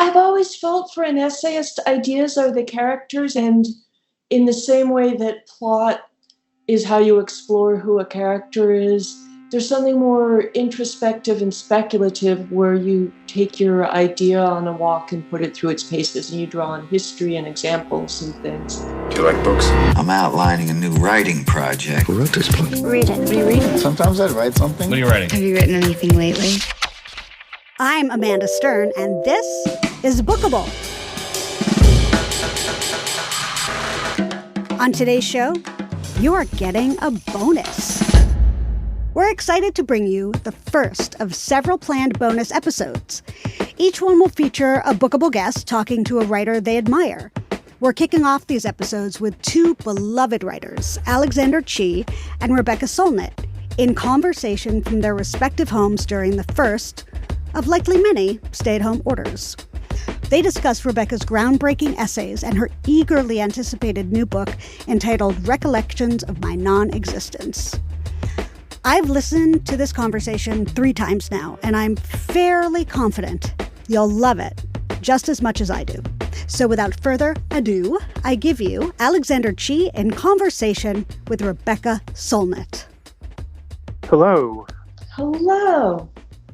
I've always felt for an essayist, ideas are the characters, and in the same way that plot is how you explore who a character is, there's something more introspective and speculative where you take your idea on a walk and put it through its paces, and you draw on history and examples and things. Do you like books? I'm outlining a new writing project. Who wrote this book? Read it. What are you reading? Sometimes I'd write something. What are you writing? Have you written anything lately? I'm Amanda Stern, and this is Bookable. On today's show, you are getting a bonus. We're excited to bring you the first of several planned bonus episodes. Each one will feature a Bookable guest talking to a writer they admire. We're kicking off these episodes with two beloved writers, Alexander Chee and Rebecca Solnit, in conversation from their respective homes during the first of likely many stay-at-home orders. They discuss Rebecca's groundbreaking essays and her eagerly anticipated new book entitled Recollections of My Nonexistence. I've listened to this conversation 3 times now, and I'm fairly confident you'll love it just as much as I do. So without further ado, I give you Alexander Chee in conversation with Rebecca Solnit. Hello. Hello.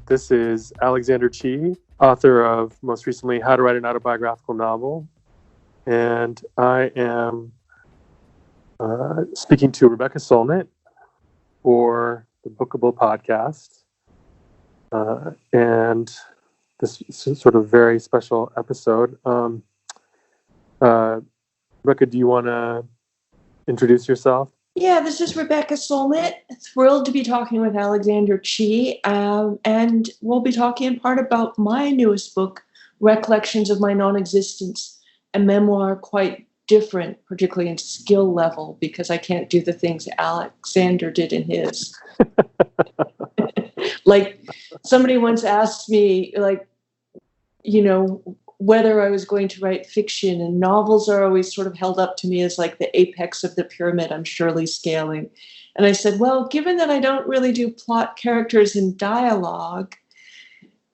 This is Alexander Chee, author of most recently How to Write an Autobiographical Novel. And I am speaking to Rebecca Solnit for the Bookable podcast. And this is sort of very special episode. Rebecca, do you want to introduce yourself? Yeah, this is Rebecca Solnit. Thrilled to be talking with Alexander Chee. And we'll be talking in part about my newest book, Recollections of My Nonexistence, a memoir quite different, particularly in skill level, because I can't do the things Alexander did in his. Like, somebody once asked me, whether I was going to write fiction, and novels are always sort of held up to me as like the apex of the pyramid I'm surely scaling. And I said, well, given that I don't really do plot, characters, and dialogue,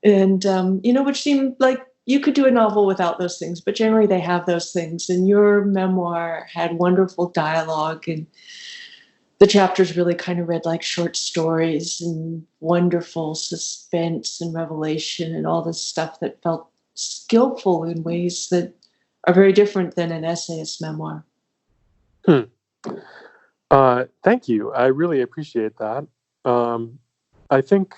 and, which seemed like you could do a novel without those things, but generally they have those things. And your memoir had wonderful dialogue, and the chapters really kind of read like short stories, and wonderful suspense and revelation and all this stuff that felt skillful in ways that are very different than an essayist memoir. Thank you. I really appreciate that. I think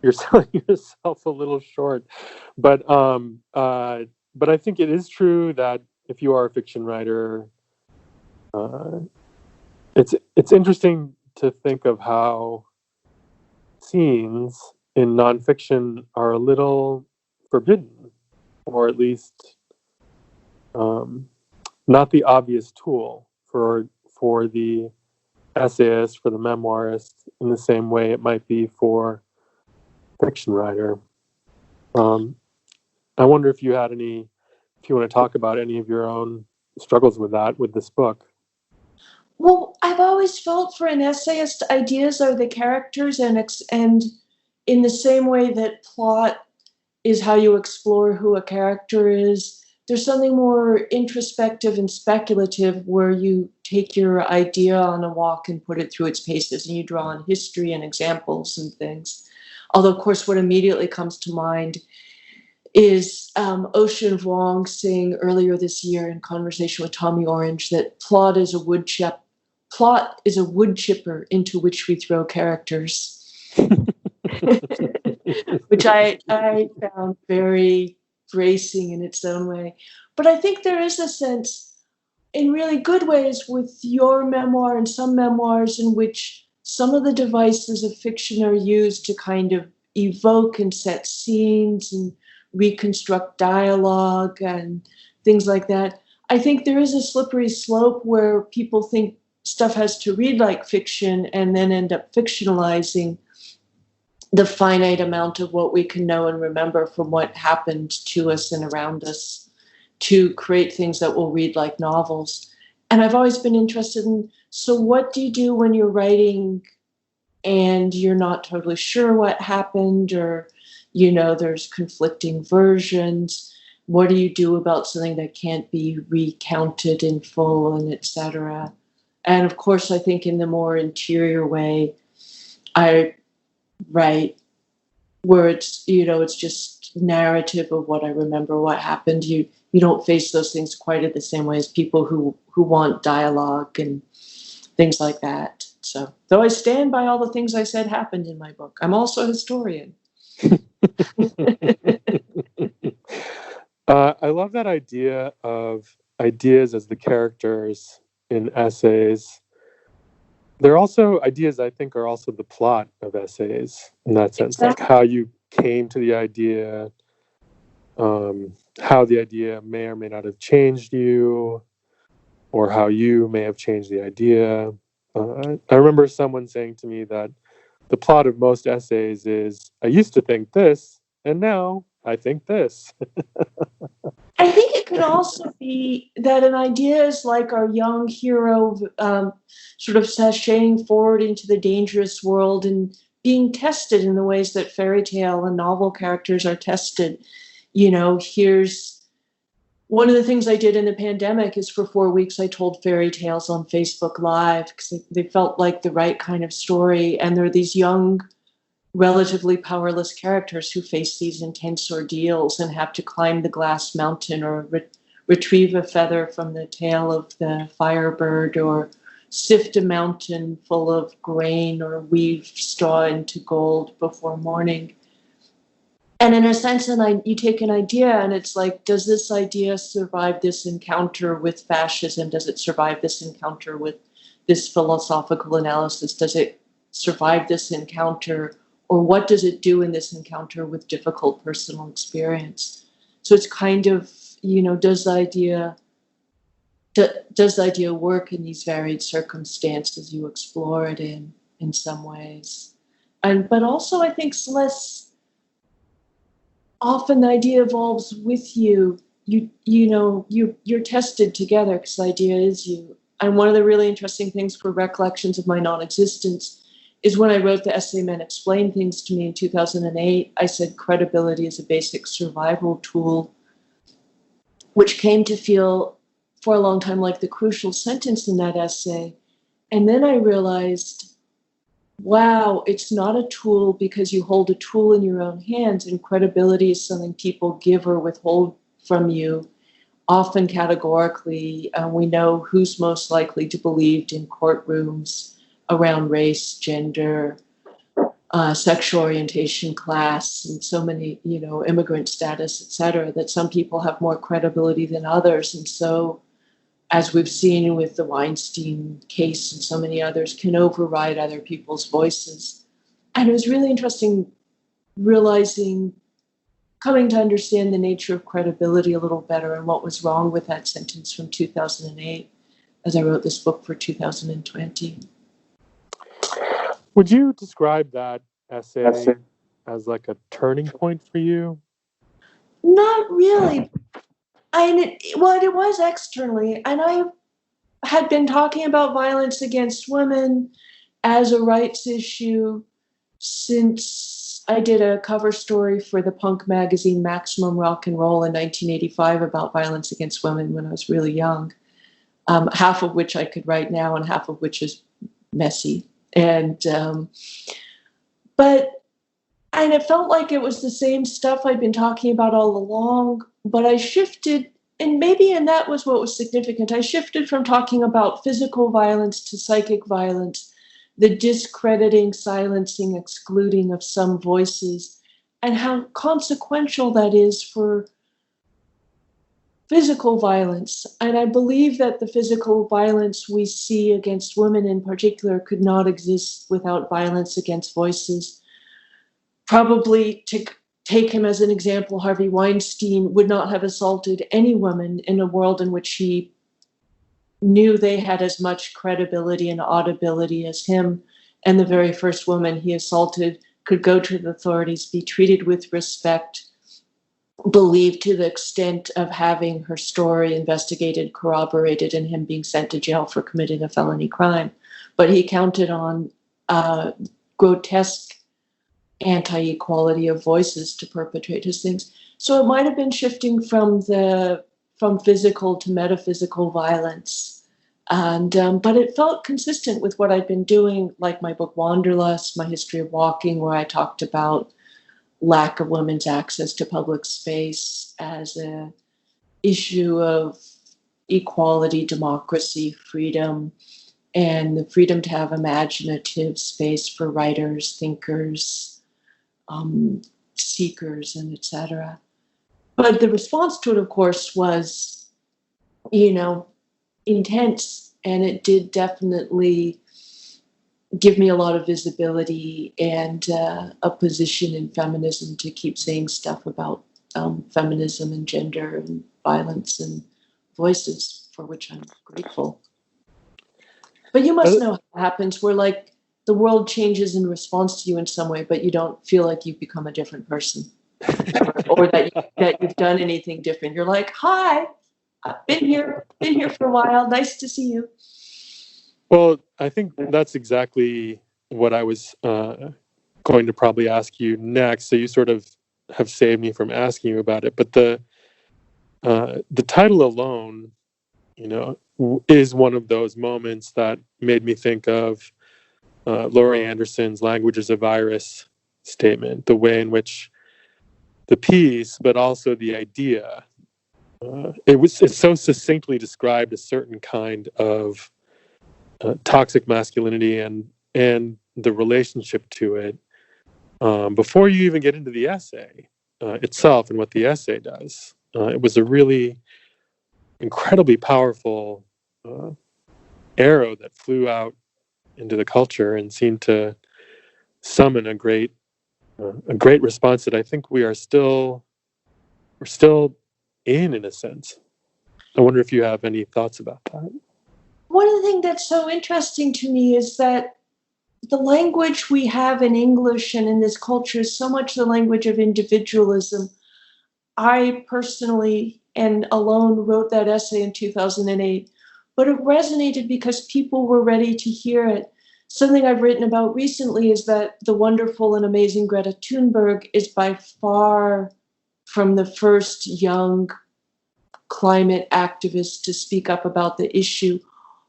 you're selling yourself a little short, but I think it is true that if you are a fiction writer, it's interesting to think of how scenes in nonfiction are a little forbidden, or at least not the obvious tool for the essayist, for the memoirist, in the same way it might be for a fiction writer. I wonder if you want to talk about any of your own struggles with that, with this book. Well, I've always felt for an essayist, ideas are the characters, and in the same way that plot is how you explore who a character is, there's something more introspective and speculative where you take your idea on a walk and put it through its paces, and you draw on history and examples and things. Although, of course, what immediately comes to mind is Ocean Vuong saying earlier this year in conversation with Tommy Orange that plot is a wood chipper into which we throw characters. Which I found very bracing in its own way. But I think there is a sense, in really good ways, with your memoir and some memoirs in which some of the devices of fiction are used to kind of evoke and set scenes and reconstruct dialogue and things like that. I think there is a slippery slope where people think stuff has to read like fiction and then end up fictionalizing the finite amount of what we can know and remember from what happened to us and around us to create things that will read like novels. And I've always been interested in, so what do you do when you're writing and you're not totally sure what happened, or there's conflicting versions. What do you do about something that can't be recounted in full, and etc.? And of course, I think in the more interior way, I write where it's just narrative of what I remember, what happened. You don't face those things quite in the same way as people who want dialogue and things like that. So, though I stand by all the things I said happened in my book, I'm also a historian. I love that idea of ideas as the characters in essays. They're also ideas, I think, are also the plot of essays in that sense, Exactly. like how you came to the idea, how the idea may or may not have changed you, or how you may have changed the idea. I remember someone saying to me that the plot of most essays is, I used to think this, and now I think this. I think it could also be that an idea is like our young hero sort of sashaying forward into the dangerous world and being tested in the ways that fairy tale and novel characters are tested. Here's one of the things I did in the pandemic is for 4 weeks, I told fairy tales on Facebook Live because they felt like the right kind of story. And there are these young, relatively powerless characters who face these intense ordeals and have to climb the glass mountain or retrieve a feather from the tail of the firebird or sift a mountain full of grain or weave straw into gold before morning. And in a sense, you take an idea and it's like, does this idea survive this encounter with fascism? Does it survive this encounter with this philosophical analysis? Does it survive this encounter? Or what does it do in this encounter with difficult personal experience? So it's kind of, does the idea work in these varied circumstances you explore it in some ways? But also I think less often the idea evolves with you. You're tested together because the idea is you. And one of the really interesting things for Recollections of My Nonexistence is when I wrote the essay Men Explain Things to Me in 2008, I said credibility is a basic survival tool, which came to feel for a long time like the crucial sentence in that essay. And then I realized, wow, it's not a tool because you hold a tool in your own hands, and credibility is something people give or withhold from you, often categorically. We know who's most likely to be believed in courtrooms around race, gender, sexual orientation, class, and so many, immigrant status, et cetera, that some people have more credibility than others. And so, as we've seen with the Weinstein case and so many others, can override other people's voices. And it was really interesting coming to understand the nature of credibility a little better and what was wrong with that sentence from 2008 as I wrote this book for 2020. Would you describe that essay as like a turning point for you? Not really. It was externally. And I had been talking about violence against women as a rights issue since I did a cover story for the punk magazine Maximum Rock and Roll in 1985 about violence against women when I was really young, half of which I could write now and half of which is messy. And it felt like it was the same stuff I'd been talking about all along, but I shifted, and that was what was significant. I shifted from talking about physical violence to psychic violence, the discrediting, silencing, excluding of some voices, and how consequential that is for physical violence. And I believe that the physical violence we see against women in particular could not exist without violence against voices. Probably, to take him as an example, Harvey Weinstein would not have assaulted any woman in a world in which he knew they had as much credibility and audibility as him. And the very first woman he assaulted could go to the authorities, be treated with respect, believed to the extent of having her story investigated, corroborated, and him being sent to jail for committing a felony crime. But he counted on grotesque anti-equality of voices to perpetrate his things. So it might have been shifting from physical to metaphysical violence. And but it felt consistent with what I'd been doing, like my book Wanderlust, my history of walking, where I talked about lack of women's access to public space as a issue of equality, democracy, freedom, and the freedom to have imaginative space for writers, thinkers, seekers, and etc. But the response to it, of course, was, intense, and it did definitely give me a lot of visibility and a position in feminism to keep saying stuff about feminism and gender and violence and voices, for which I'm grateful. But you must know how it happens, where like the world changes in response to you in some way, but you don't feel like you've become a different person or that you've done anything different. You're like, hi, I've been here for a while. Nice to see you. Well, I think that's exactly what I was going to probably ask you next. So you sort of have saved me from asking you about it. But the title alone, is one of those moments that made me think of Laurie Anderson's Languages of Iris statement, the way in which the piece, but also the idea, it so succinctly described a certain kind of toxic masculinity and the relationship to it before you even get into the essay itself and what the essay does. It was a really incredibly powerful arrow that flew out into the culture and seemed to summon a great response that I think we're still in a sense. I wonder if you have any thoughts about that. One of the things that's so interesting to me is that the language we have in English and in this culture is so much the language of individualism. I personally and alone wrote that essay in 2008, but it resonated because people were ready to hear it. Something I've written about recently is that the wonderful and amazing Greta Thunberg is by far from the first young climate activist to speak up about the issue.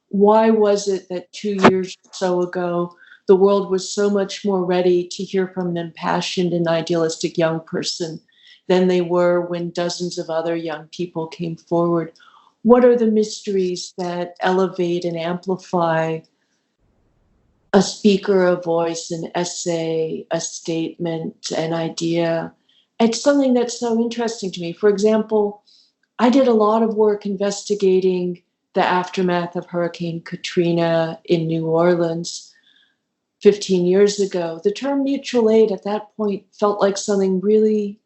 Why was it that 2 years or so ago, the world was so much more ready to hear from an impassioned and idealistic young person than they were when dozens of other young people came forward? What are the mysteries that elevate and amplify a speaker, a voice, an essay, a statement, an idea? It's something that's so interesting to me. For example, I did a lot of work investigating the aftermath of Hurricane Katrina in New Orleans 15 years ago. The term mutual aid at that point felt like something really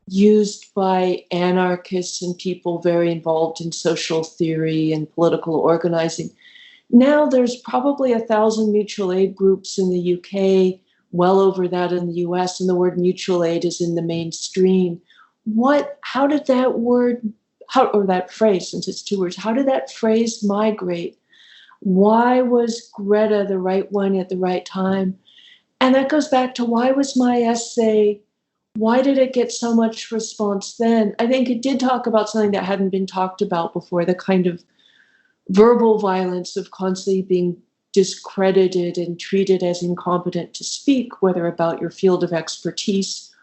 used by anarchists and people very involved in social theory and political organizing. Now there's probably 1,000 mutual aid groups in the UK, well over that in the US, and the word mutual aid is in the mainstream. How did that word, or that phrase, since it's two words, how did that phrase migrate? Why was Greta the right one at the right time? And that goes back to, why was my essay, why did it get so much response then? I think it did talk about something that hadn't been talked about before, the kind of verbal violence of constantly being discredited and treated as incompetent to speak, whether about your field of expertise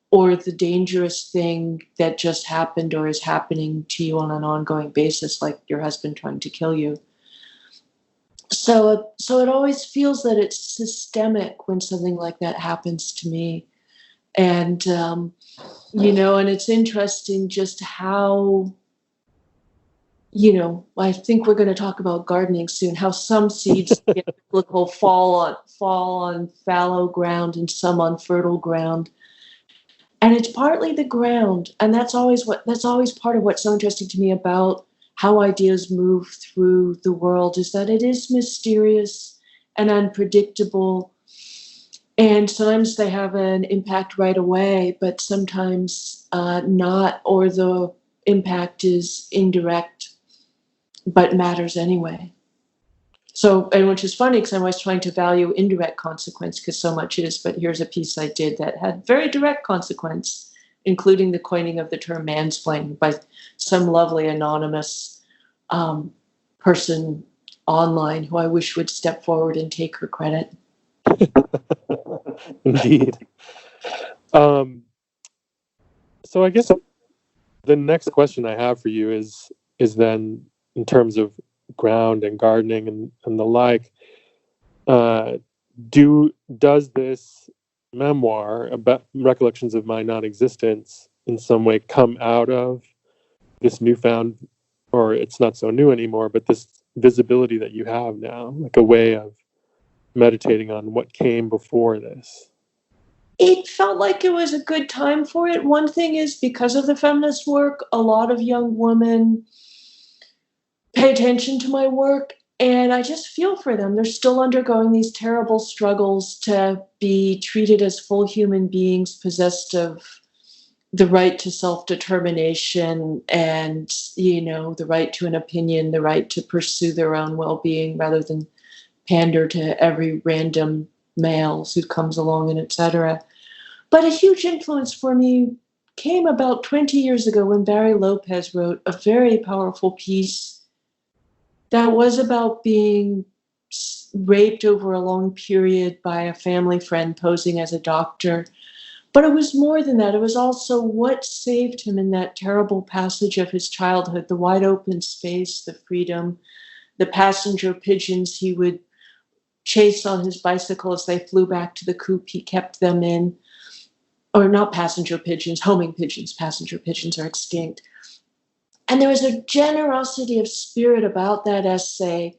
or the dangerous thing that just happened or is happening to you on an ongoing basis, like your husband trying to kill you. So it always feels that it's systemic when something like that happens to me. And, and it's interesting just how, I think we're going to talk about gardening soon, how some seeds fall on fallow ground and some on fertile ground. And it's partly the ground. And that's always part of what's so interesting to me about how ideas move through the world, is that it is mysterious and unpredictable. And sometimes they have an impact right away, but sometimes not, or the impact is indirect, but matters anyway. So, and which is funny because I'm always trying to value indirect consequence because so much is, but here's a piece I did that had very direct consequence, including the coining of the term mansplaining by some lovely anonymous person online who I wish would step forward and take her credit. Indeed. So I guess the next question I have for you is then, in terms of ground and gardening and the like, does this memoir about Recollections of My Nonexistence in some way come out of this newfound, or it's not so new anymore, but this visibility that you have now, like a way of meditating on what came before this? It felt like it was a good time for it. One thing is, because of the feminist work, a lot of young women pay attention to my work, and I just feel for them. They're still undergoing these terrible struggles to be treated as full human beings, possessed of the right to self-determination and, the right to an opinion, the right to pursue their own well-being rather than pander to every random male who comes along and etc. But a huge influence for me came about 20 years ago when Barry Lopez wrote a very powerful piece that was about being raped over a long period by a family friend posing as a doctor. But it was more than that. It was also what saved him in that terrible passage of his childhood, the wide open space, the freedom, the passenger pigeons he would chase on his bicycle as they flew back to the coop he kept them in. Or not passenger pigeons, homing pigeons. Passenger pigeons are extinct. And there was a generosity of spirit about that essay.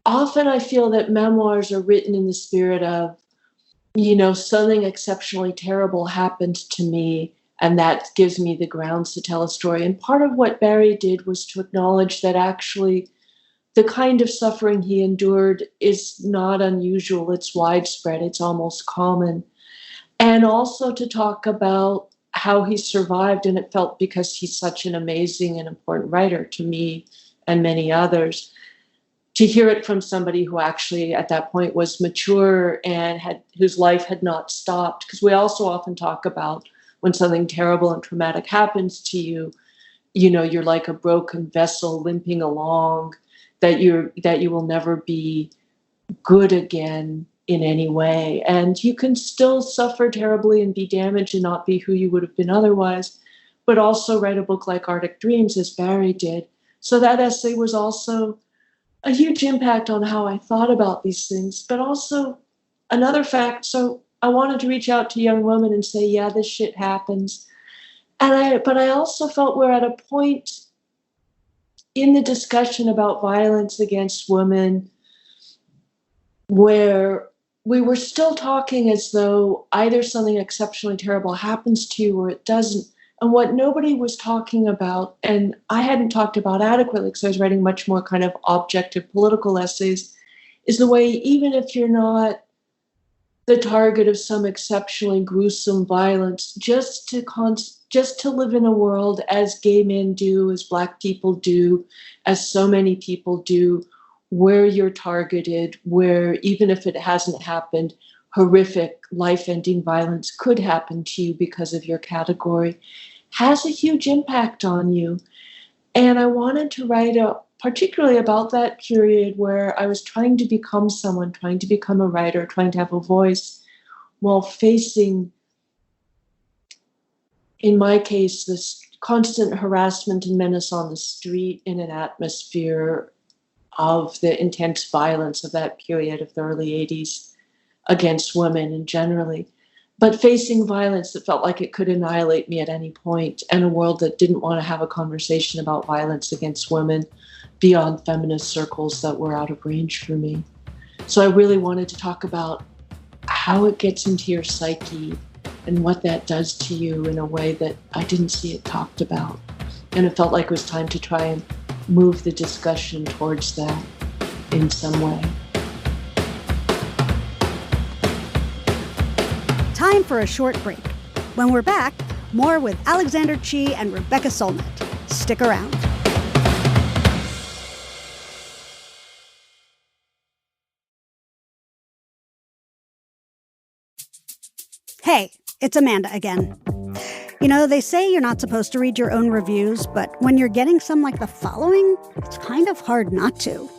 Often I feel that memoirs are written in the spirit of, something exceptionally terrible happened to me, and that gives me the grounds to tell a story. And part of what Barry did was to acknowledge that actually the kind of suffering he endured is not unusual. It's widespread. It's almost common. And also to talk about how he survived, and it felt, because he's such an amazing and important writer to me and many others, to hear it from somebody who actually at that point was mature and whose life had not stopped. Because we also often talk about when something terrible and traumatic happens to you, you're like a broken vessel limping along, that you will never be good again in any way. And you can still suffer terribly and be damaged and not be who you would have been otherwise, but also write a book like Arctic Dreams, as Barry did. So that essay was also a huge impact on how I thought about these things, but also another fact. So I wanted to reach out to young women and say, yeah, this shit happens. But I also felt we're at a point in the discussion about violence against women where we were still talking as though either something exceptionally terrible happens to you or it doesn't. And what nobody was talking about, and I hadn't talked about adequately because I was writing much more kind of objective political essays, is the way, even if you're not the target of some exceptionally gruesome violence, just to live in a world as gay men do, as Black people do, as so many people do, where you're targeted, where even if it hasn't happened, horrific life-ending violence could happen to you because of your category, has a huge impact on you. And I wanted to write particularly about that period where I was trying to become someone, trying to become a writer, trying to have a voice, while facing, in my case, this constant harassment and menace on the street in an atmosphere of the intense violence of that period of the early 80s against women and generally, but facing violence that felt like it could annihilate me at any point, and a world that didn't want to have a conversation about violence against women beyond feminist circles that were out of range for me. So I really wanted to talk about how it gets into your psyche and what that does to you in a way that I didn't see it talked about. And it felt like it was time to try and move the discussion towards that in some way. Time for a short break. When we're back, more with Alexander Chee and Rebecca Solnit. Stick around. Hey, it's Amanda again. You know, they say you're not supposed to read your own reviews, but when you're getting some like the following, it's kind of hard not to.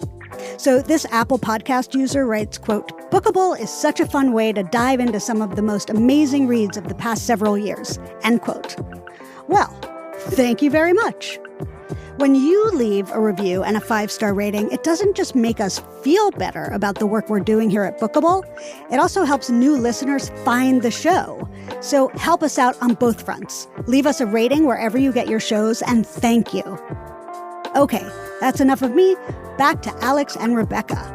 So this Apple Podcast user writes, quote, "Bookable is such a fun way to dive into some of the most amazing reads of the past several years," end quote. Well, thank you very much. When you leave a review and a 5-star rating, it doesn't just make us feel better about the work we're doing here at Bookable, it also helps new listeners find the show. So help us out on both fronts. Leave us a rating wherever you get your shows, and thank you. Okay, that's enough of me. Back to Alex and Rebecca.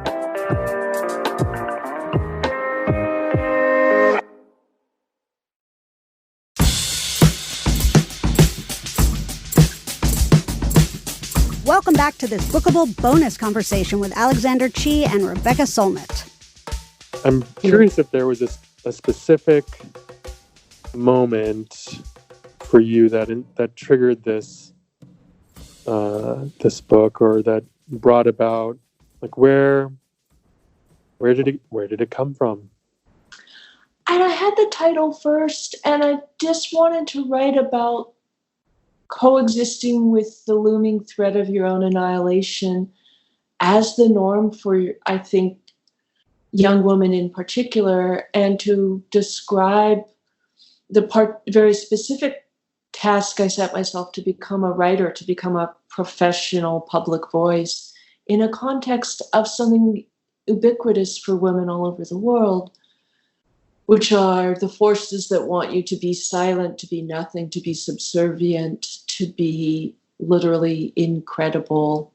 Welcome back to this Bookable bonus conversation with Alexander Chee and Rebecca Solnit. I'm curious if there was a specific moment for you that triggered this book, or that brought about, like, where did it come from? And I had the title first, and I just wanted to write about coexisting with the looming threat of your own annihilation as the norm for, I think, young women in particular, and to describe the very specific task I set myself to become a writer, to become a professional public voice in a context of something ubiquitous for women all over the world, which are the forces that want you to be silent, to be nothing, to be subservient, to be literally incredible,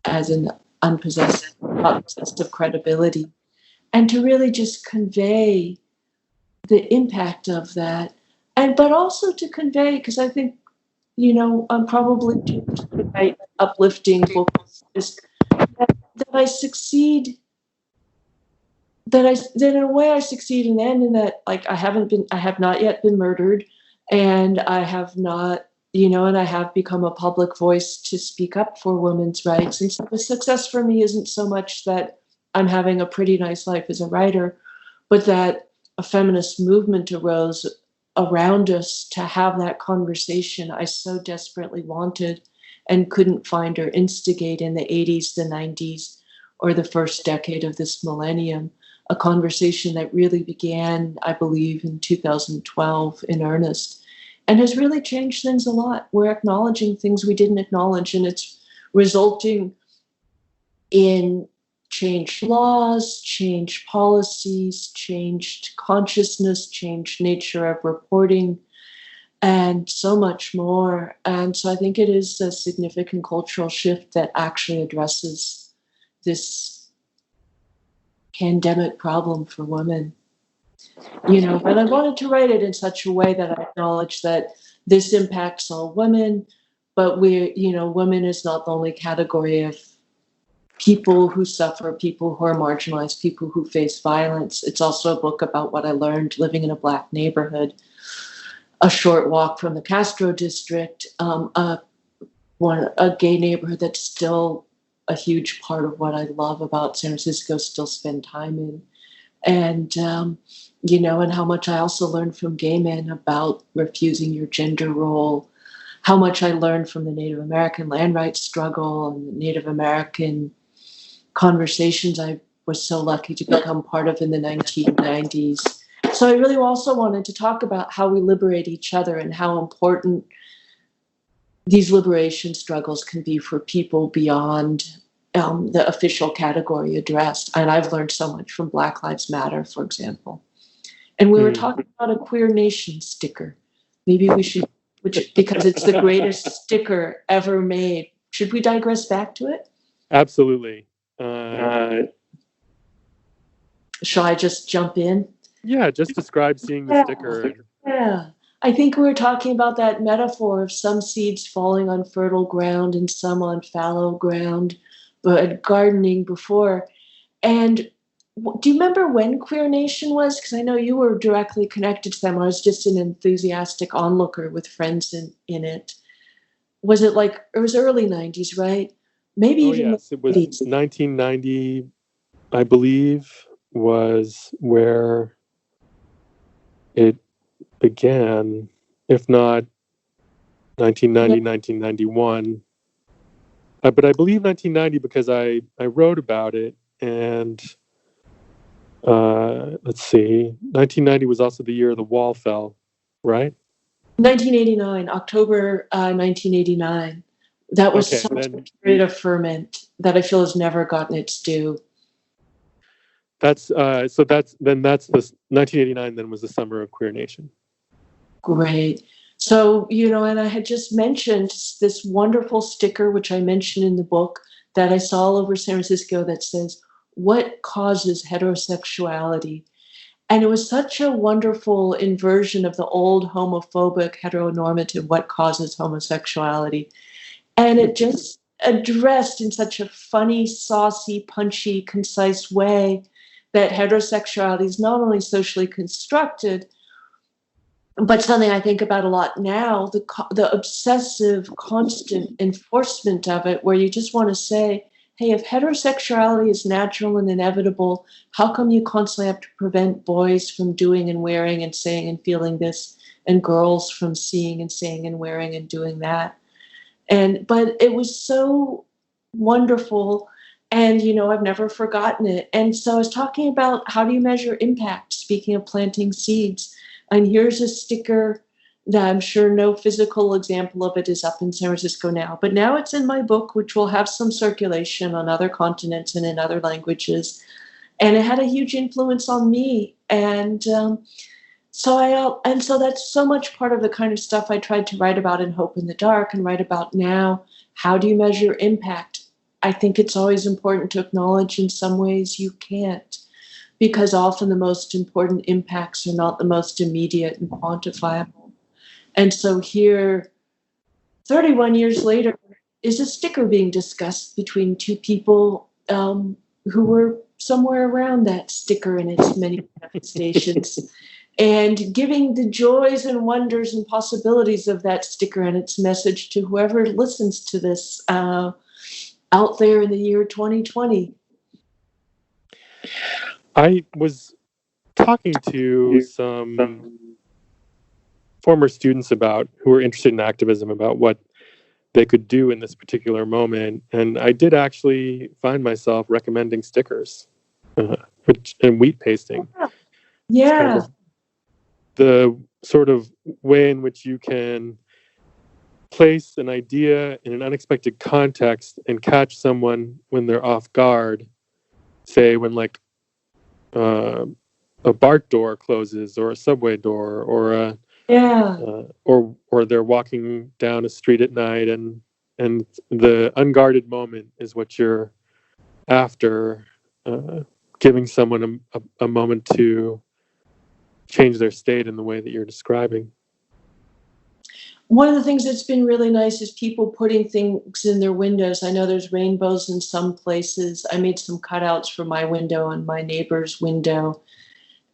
as in unpossessed of credibility, and to really just convey the impact of that. But also to convey, because I think, I'm probably too right, uplifting books, is that I succeed. That in a way I succeed, and then in that, like, I have not yet been murdered, and I have not, and I have become a public voice to speak up for women's rights. And so the success for me isn't so much that I'm having a pretty nice life as a writer, but that a feminist movement arose around us to have that conversation I so desperately wanted and couldn't find or instigate in the 80s, the 90s, or the first decade of this millennium. A conversation that really began, I believe, in 2012 in earnest, and has really changed things a lot. We're acknowledging things we didn't acknowledge, and it's resulting in changed laws, changed policies, changed consciousness, changed nature of reporting, and so much more. And so I think it is a significant cultural shift that actually addresses this pandemic problem for women. But I wanted to write it in such a way that I acknowledge that this impacts all women, but women is not the only category of people who suffer, people who are marginalized, people who face violence. It's also a book about what I learned living in a Black neighborhood, a short walk from the Castro district, a gay neighborhood that's still a huge part of what I love about San Francisco, still spend time in. And, and how much I also learned from gay men about refusing your gender role, how much I learned from the Native American land rights struggle and the Native American conversations I was so lucky to become part of in the 1990s. So I really also wanted to talk about how we liberate each other and how important these liberation struggles can be for people beyond the official category addressed. And I've learned so much from Black Lives Matter, for example. And we were talking about a Queer Nation sticker. Maybe we should, because it's the greatest sticker ever made. Should we digress back to it? Absolutely. Shall I just jump in? Yeah, just describe seeing the sticker. Yeah. I think we were talking about that metaphor of some seeds falling on fertile ground and some on fallow ground, but gardening before. And do you remember when Queer Nation was? Because I know you were directly connected to them. I was just an enthusiastic onlooker with friends in it. Was it it was early 90s, right? Maybe even yes, it was 1990, I believe, was where it began, if not 1990, Yeah. 1991. But I believe 1990 because I wrote about it, and let's see, 1990 was also the year the wall fell, right? 1989, October 1989. That was Okay, such a then period of ferment that I feel has never gotten its due. that's the 1989. Then was the summer of Queer Nation. Great. So, and I had just mentioned this wonderful sticker, which I mentioned in the book, that I saw all over San Francisco that says, "What causes heterosexuality?" And it was such a wonderful inversion of the old homophobic heteronormative, "What causes homosexuality?" And it just addressed in such a funny, saucy, punchy, concise way that heterosexuality is not only socially constructed, but something I think about a lot now, the obsessive, constant enforcement of it, where you just want to say, hey, if heterosexuality is natural and inevitable, how come you constantly have to prevent boys from doing and wearing and saying and feeling this, and girls from seeing and saying and wearing and doing that? But it was so wonderful, and I've never forgotten it. And so I was talking about, how do you measure impact, speaking of planting seeds. And here's a sticker that I'm sure no physical example of it is up in San Francisco now, but now it's in my book, which will have some circulation on other continents and in other languages. And it had a huge influence on me. So that's so much part of the kind of stuff I tried to write about in Hope in the Dark and write about now. How do you measure impact? I think it's always important to acknowledge in some ways you can't, because often the most important impacts are not the most immediate and quantifiable. And so here, 31 years later, is a sticker being discussed between two people who were somewhere around that sticker in its many manifestations, and giving the joys and wonders and possibilities of that sticker and its message to whoever listens to this out there in the year 2020. I was talking to some former students who were interested in activism about what they could do in this particular moment, and I did actually find myself recommending stickers and wheat pasting. Yeah. Kind of the sort of way in which you can place an idea in an unexpected context and catch someone when they're off guard, say when like a BART door closes, or a subway door, or or they're walking down a street at night, and the unguarded moment is what you're after, giving someone a moment to change their state in the way that you're describing. One of the things that's been really nice is people putting things in their windows. I know there's rainbows in some places. I made some cutouts for my window and my neighbor's window,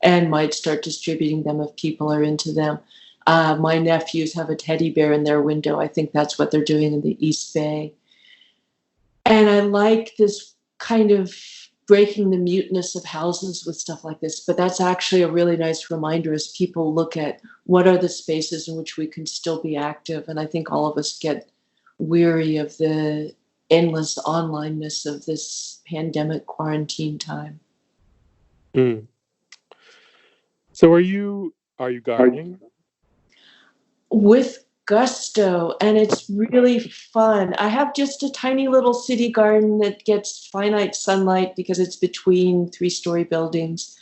and might start distributing them if people are into them. My nephews have a teddy bear in their window. I think that's what they're doing in the East Bay. And I like this kind of breaking the muteness of houses with stuff like this. But that's actually a really nice reminder as people look at what are the spaces in which we can still be active. And I think all of us get weary of the endless onlineness of this pandemic quarantine time. Mm. So are you gardening? With gusto, and it's really fun. I have just a tiny little city garden that gets finite sunlight because it's between 3-story buildings.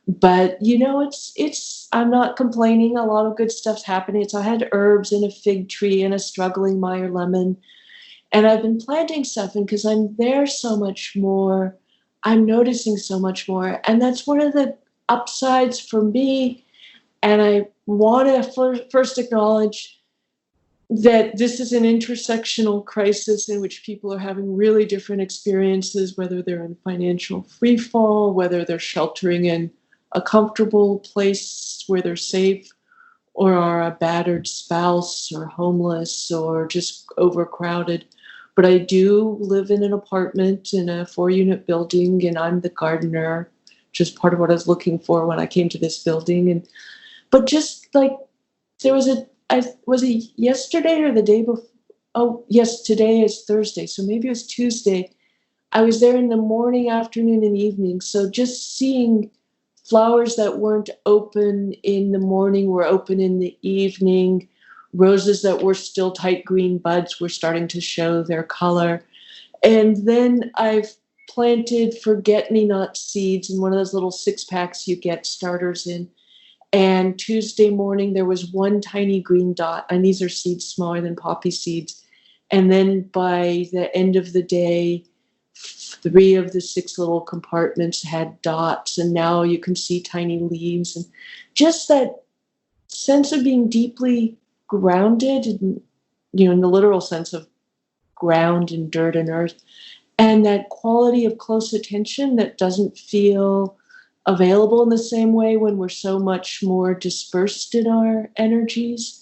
But it's I'm not complaining. A lot of good stuff's happening. So I had herbs and a fig tree and a struggling Meyer lemon. And I've been planting stuff, and because I'm there so much more, I'm noticing so much more. And that's one of the upsides for me. And I want to first acknowledge that this is an intersectional crisis in which people are having really different experiences, whether they're in financial freefall, whether they're sheltering in a comfortable place where they're safe, or are a battered spouse or homeless or just overcrowded. But I do live in an apartment in a 4-unit building, and I'm the gardener, which is part of what I was looking for when I came to this building. And But just like there was was it yesterday or the day before? Oh, yes, today is Thursday. So maybe it was Tuesday. I was there in the morning, afternoon, and evening. So just seeing flowers that weren't open in the morning were open in the evening. Roses that were still tight green buds were starting to show their color. And then I've planted forget-me-not seeds in one of those little 6-packs you get starters in. And Tuesday morning, there was one tiny green dot, and these are seeds smaller than poppy seeds. And then by the end of the day, 3 of the 6 little compartments had dots, and now you can see tiny leaves. And just that sense of being deeply grounded, in the literal sense of ground and dirt and earth, and that quality of close attention that doesn't feel available in the same way when we're so much more dispersed in our energies,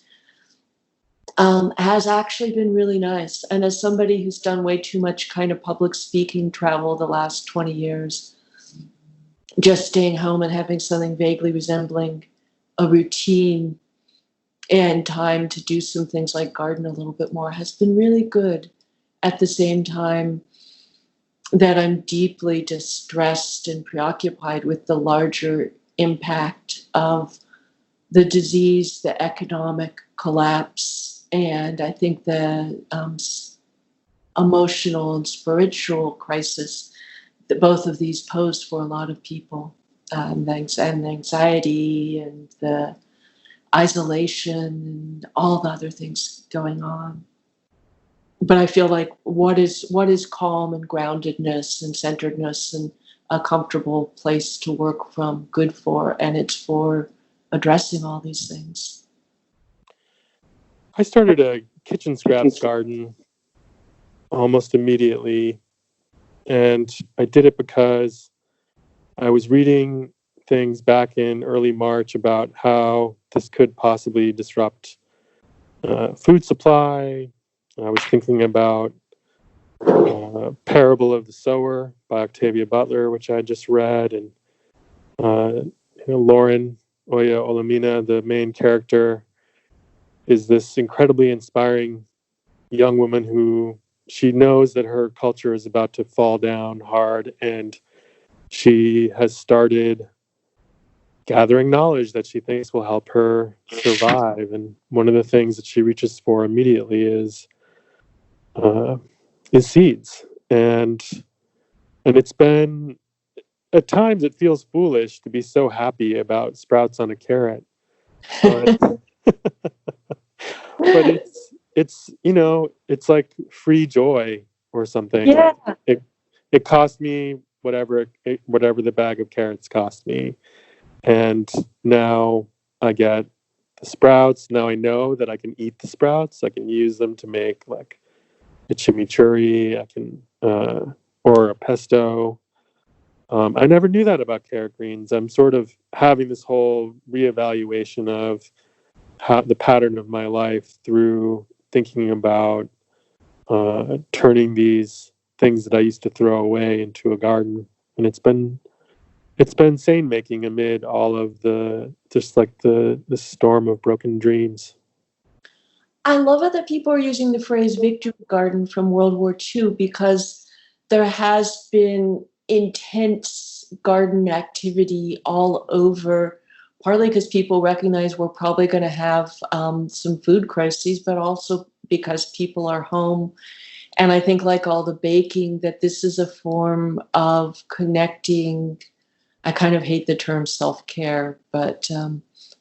has actually been really nice. And as somebody who's done way too much kind of public speaking travel the last 20 years, just staying home and having something vaguely resembling a routine and time to do some things like garden a little bit more has been really good. At the same time that I'm deeply distressed and preoccupied with the larger impact of the disease, the economic collapse, and I think the emotional and spiritual crisis that both of these pose for a lot of people, and the anxiety and the isolation and all the other things going on. But I feel like what is calm and groundedness and centeredness and a comfortable place to work from good for, and it's for addressing all these things. I started a kitchen scraps garden almost immediately, and I did it because I was reading things back in early March about how this could possibly disrupt food supply. I was thinking about Parable of the Sower by Octavia Butler, which I just read, and Lauren Oya Olamina, the main character, is this incredibly inspiring young woman who she knows that her culture is about to fall down hard, and she has started gathering knowledge that she thinks will help her survive. And one of the things that she reaches for immediately is seeds. And it's been, at times it feels foolish to be so happy about sprouts on a carrot. But it's it's like free joy or something. Yeah. It cost me whatever the bag of carrots cost me, and now I get the sprouts. Now I know that I can eat the sprouts. I can use them to make like a chimichurri. I can or a pesto. I never knew that about carrot greens. I'm sort of having this whole reevaluation of how the pattern of my life through thinking about turning these things that I used to throw away into a garden. And it's been sane making amid all of the storm of broken dreams. I love it that people are using the phrase victory garden from World War II, because there has been intense garden activity all over, partly because people recognize we're probably going to have some food crises, but also because people are home. And I think, like all the baking, that this is a form of connecting. I kind of hate the term self-care, but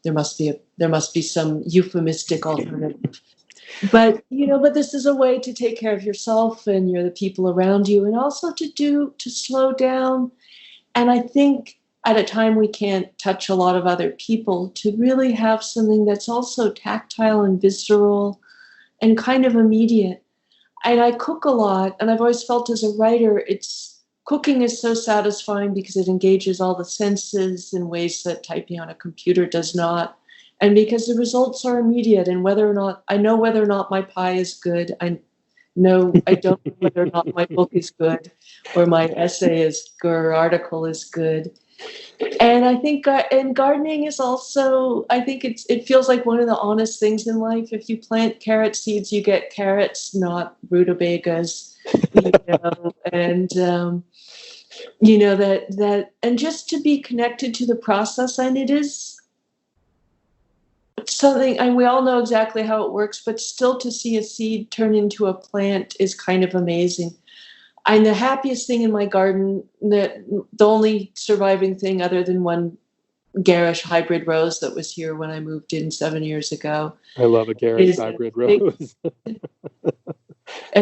there must be some euphemistic alternative. But this is a way to take care of yourself and the people around you, and also to slow down. And I think at a time we can't touch a lot of other people, to really have something that's also tactile and visceral and kind of immediate. And I cook a lot, and I've always felt as a writer, cooking is so satisfying because it engages all the senses in ways that typing on a computer does not. And because the results are immediate, and whether or not my pie is good, I don't know whether or not my book is good, or my essay is good, or article is good. And I think, and gardening is also, I think it feels like one of the honest things in life. If you plant carrot seeds, you get carrots, not rutabagas, and, and just to be connected to the process. And it is something, and we all know exactly how it works, but still to see a seed turn into a plant is kind of amazing. And the happiest thing in my garden, the only surviving thing other than one garish hybrid rose that was here when I moved in 7 years ago. I love a garish hybrid rose.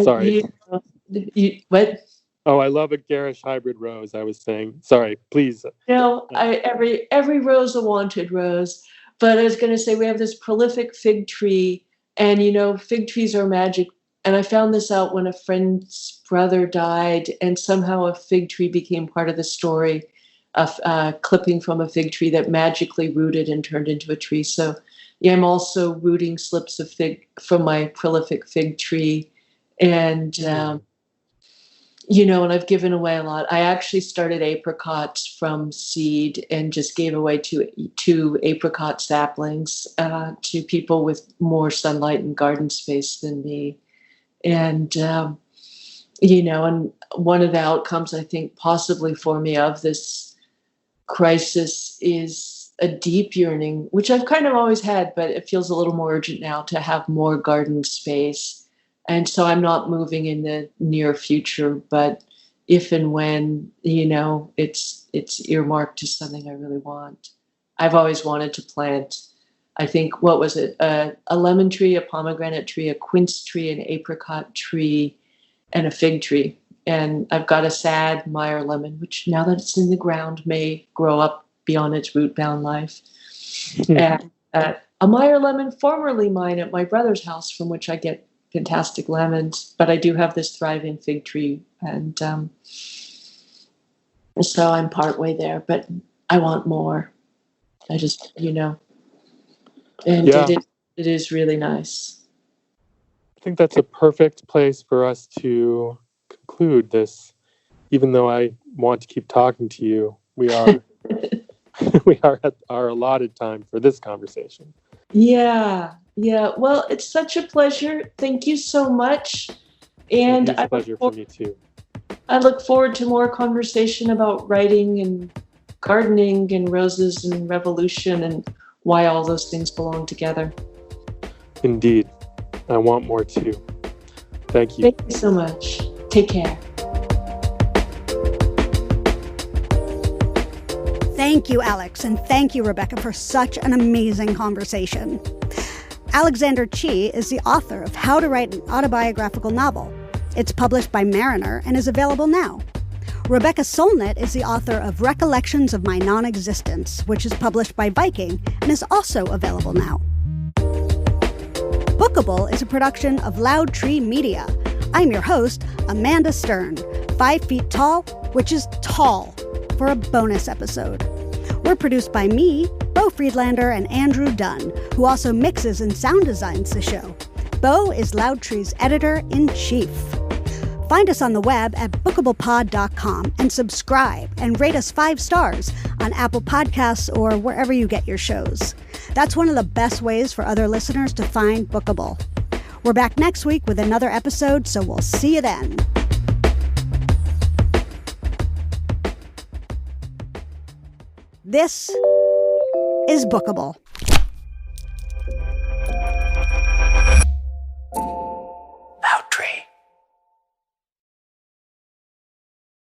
Sorry. What? Oh, I love a garish hybrid rose, I was saying. Sorry, please. Every rose a wanted rose. But I was going to say, we have this prolific fig tree, and fig trees are magic. And I found this out when a friend's brother died, and somehow a fig tree became part of the story, of clipping from a fig tree that magically rooted and turned into a tree. So yeah, I'm also rooting slips of fig from my prolific fig tree. And, and I've given away a lot. I actually started apricots from seed and just gave away two apricot saplings to people with more sunlight and garden space than me. And, and one of the outcomes, I think, possibly for me of this crisis is a deep yearning, which I've kind of always had, but it feels a little more urgent now to have more garden space. And so I'm not moving in the near future, but if and when, it's earmarked to something I really want. I've always wanted to plant, I think, what was it? A lemon tree, a pomegranate tree, a quince tree, an apricot tree, and a fig tree. And I've got a sad Meyer lemon, which now that it's in the ground may grow up beyond its root-bound life. And a Meyer lemon, formerly mine at my brother's house, from which I get fantastic lemons, but I do have this thriving fig tree, and so I'm partway there, but I want more. I just, and it is really nice. I think that's a perfect place for us to conclude this. Even though I want to keep talking to you, we are we are at our allotted time for this conversation. Yeah. Well, it's such a pleasure. Thank you so much. And it's a pleasure for me too. I look forward to more conversation about writing and gardening and roses and revolution and why all those things belong together. Indeed. I want more too. Thank you. Thank you so much. Take care. Thank you, Alex, and thank you, Rebecca, for such an amazing conversation. Alexander Chee is the author of How to Write an Autobiographical Novel. It's published by Mariner and is available now. Rebecca Solnit is the author of Recollections of My Nonexistence, which is published by Viking and is also available now. Bookable is a production of Loud Tree Media. I'm your host, Amanda Stern, 5 feet tall, which is tall for a bonus episode. We're produced by me, Bo Friedlander, and Andrew Dunn, who also mixes and sound designs the show. Bo is Loud Tree's editor-in-chief. Find us on the web at bookablepod.com and subscribe and rate us 5 stars on Apple Podcasts or wherever you get your shows. That's one of the best ways for other listeners to find Bookable. We're back next week with another episode, so we'll see you then. This is Bookable.